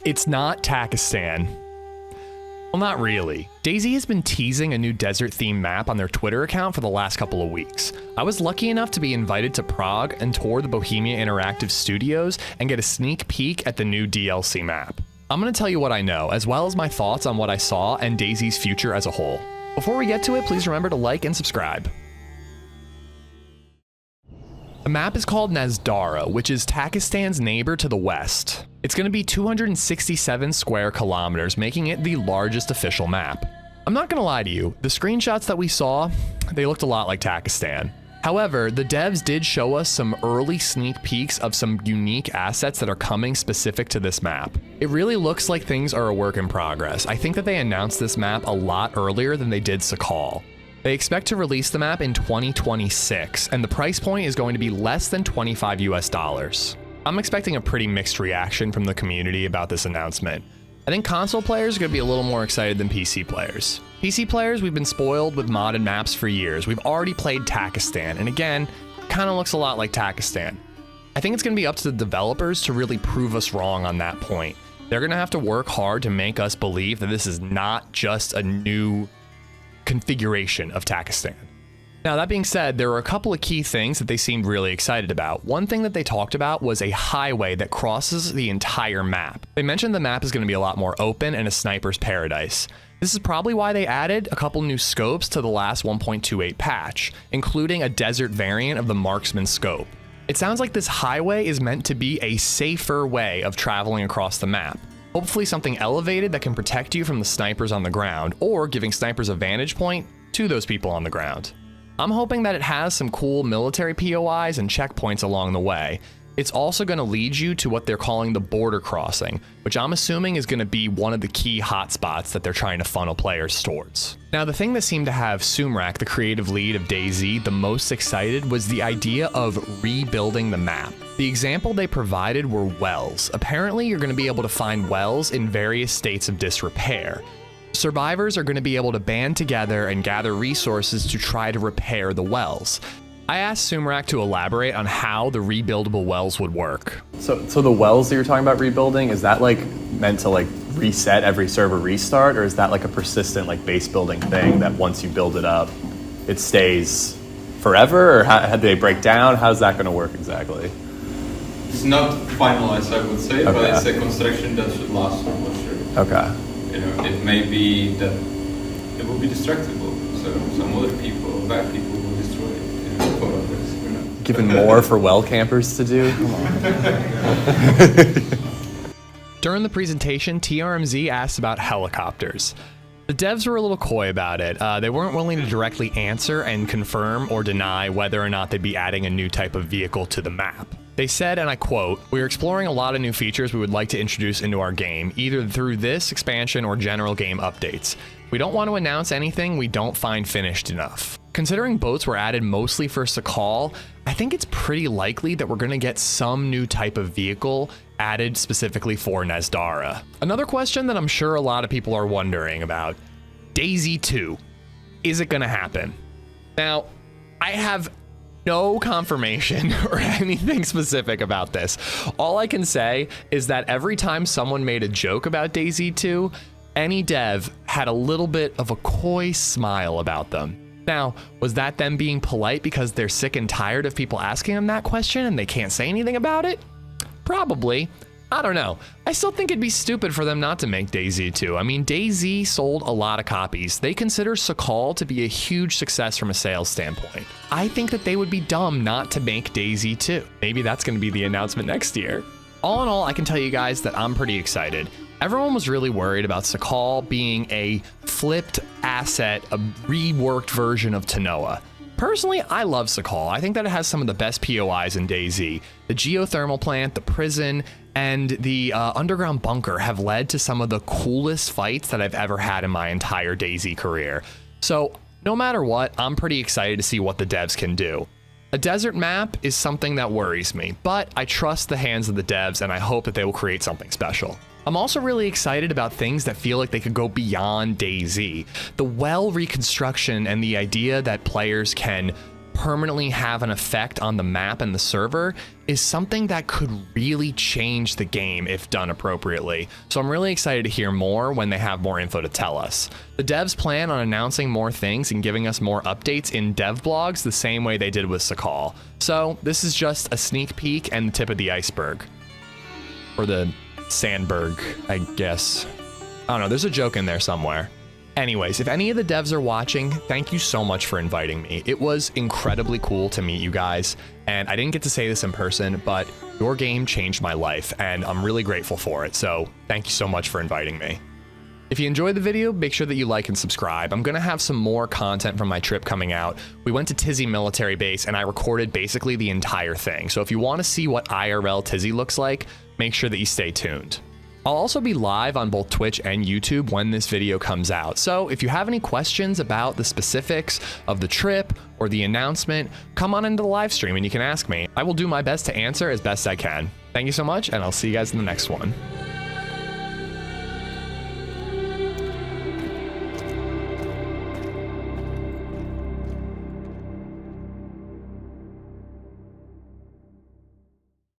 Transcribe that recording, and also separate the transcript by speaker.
Speaker 1: It's not Takistan. Well, not really. DayZ has been teasing a new desert-themed map on their Twitter account for the last couple of weeks. I was lucky enough to be invited to Prague and tour the Bohemia Interactive Studios and get a sneak peek at the new DLC map. I'm going to tell you what I know, as well as my thoughts on what I saw and DayZ's future as a whole. Before we get to it, please remember to like and subscribe. The map is called Nasdara, which is Takistan's neighbor to the west. It's going to be 267 square kilometers, making it the largest official map. I'm not going to lie to you, the screenshots that we saw, they looked a lot like Takistan. However, the devs did show us some early sneak peeks of some unique assets that are coming specific to this map. It really looks like things are a work in progress. I think that they announced this map a lot earlier than they did Sakal. They expect to release the map in 2026, and the price point is going to be less than $25 US. I'm expecting a pretty mixed reaction from the community about this announcement. I think console players are going to be a little more excited than PC players. PC players, we've been spoiled with modded maps for years. We've already played Takistan, and again, kind of looks a lot like Takistan. I think it's going to be up to the developers to really prove us wrong on that point. They're going to have to work hard to make us believe that this is not just a new configuration of Takistan. Now, that being said, there were a couple of key things that they seemed really excited about. One thing that they talked about was a highway that crosses the entire map. They mentioned the map is going to be a lot more open and a sniper's paradise. This is probably why they added a couple new scopes to the last 1.28 patch, including a desert variant of the marksman scope. It sounds like this highway is meant to be a safer way of traveling across the map. Hopefully something elevated that can protect you from the snipers on the ground, or giving snipers a vantage point to those people on the ground. I'm hoping that it has some cool military POIs and checkpoints along the way. It's also going to lead you to what they're calling the border crossing, which I'm assuming is going to be one of the key hotspots that they're trying to funnel players towards. Now, the thing that seemed to have Sumrak, the creative lead of DayZ, the most excited was the idea of rebuilding the map. The example they provided were wells. Apparently, you're going to be able to find wells in various states of disrepair. Survivors are going to be able to band together and gather resources to try to repair the wells. I asked Sumrak to elaborate on how the rebuildable wells would work.
Speaker 2: So the wells that you're talking about rebuilding, is that like meant to like reset every server restart, or is that like a persistent like base building thing that once you build it up, it stays forever, or how do they break down? How's that going to work exactly?
Speaker 3: It's not finalized, I would say,
Speaker 2: okay,
Speaker 3: but it's a construction that should last for sure.
Speaker 2: Okay.
Speaker 3: You know, it may be that it will be destructible, so some other people, bad people, will destroy it. You know, photographs, you know.
Speaker 2: Given more for well campers to do? Come on.
Speaker 1: During the presentation, TRMZ asked about helicopters. The devs were a little coy about it. They weren't willing to directly answer and confirm or deny whether or not they'd be adding a new type of vehicle to the map. They said, and I quote, "We're exploring a lot of new features we would like to introduce into our game, either through this expansion or general game updates. We don't want to announce anything we don't find finished enough." Considering boats were added mostly for Sakal, I think it's pretty likely that we're going to get some new type of vehicle added specifically for Nasdara. Another question that I'm sure a lot of people are wondering about, DayZ 2, is it going to happen? Now, I have no confirmation or anything specific about this. All I can say is that every time someone made a joke about DayZ 2, any dev had a little bit of a coy smile about them. Now, was that them being polite because they're sick and tired of people asking them that question and they can't say anything about it? Probably. I don't know. I still think it'd be stupid for them not to make DayZ 2. I mean, DayZ sold a lot of copies. They consider Sakal to be a huge success from a sales standpoint. I think that they would be dumb not to make DayZ 2. Maybe that's going to be the announcement next year. All in all, I can tell you guys that I'm pretty excited. Everyone was really worried about Sakal being a flipped asset, a reworked version of Tanoa. Personally, I love Sakal. I think that it has some of the best POIs in DayZ. The geothermal plant, the prison, and the underground bunker have led to some of the coolest fights that I've ever had in my entire DayZ career. So no matter what, I'm pretty excited to see what the devs can do. A desert map is something that worries me, but I trust the hands of the devs and I hope that they will create something special. I'm also really excited about things that feel like they could go beyond DayZ. The well reconstruction and the idea that players can permanently have an effect on the map and the server is something that could really change the game if done appropriately. So I'm really excited to hear more when they have more info to tell us. The devs plan on announcing more things and giving us more updates in dev blogs the same way they did with Sakal. So this is just a sneak peek and the tip of the iceberg. Or the sandberg, I guess. I don't know, there's a joke in there somewhere. Anyways, if any of the devs are watching, thank you so much for inviting me. It was incredibly cool to meet you guys, and I didn't get to say this in person, but your game changed my life, and I'm really grateful for it, so thank you so much for inviting me. If you enjoyed the video, make sure that you like and subscribe. I'm gonna have some more content from my trip coming out. We went to Tizzy Military Base, and I recorded basically the entire thing, so if you wanna see what IRL Tizzy looks like, make sure that you stay tuned. I'll also be live on both Twitch and YouTube when this video comes out. So if you have any questions about the specifics of the trip or the announcement, come on into the live stream and you can ask me. I will do my best to answer as best I can. Thank you so much, and I'll see you guys in the next one.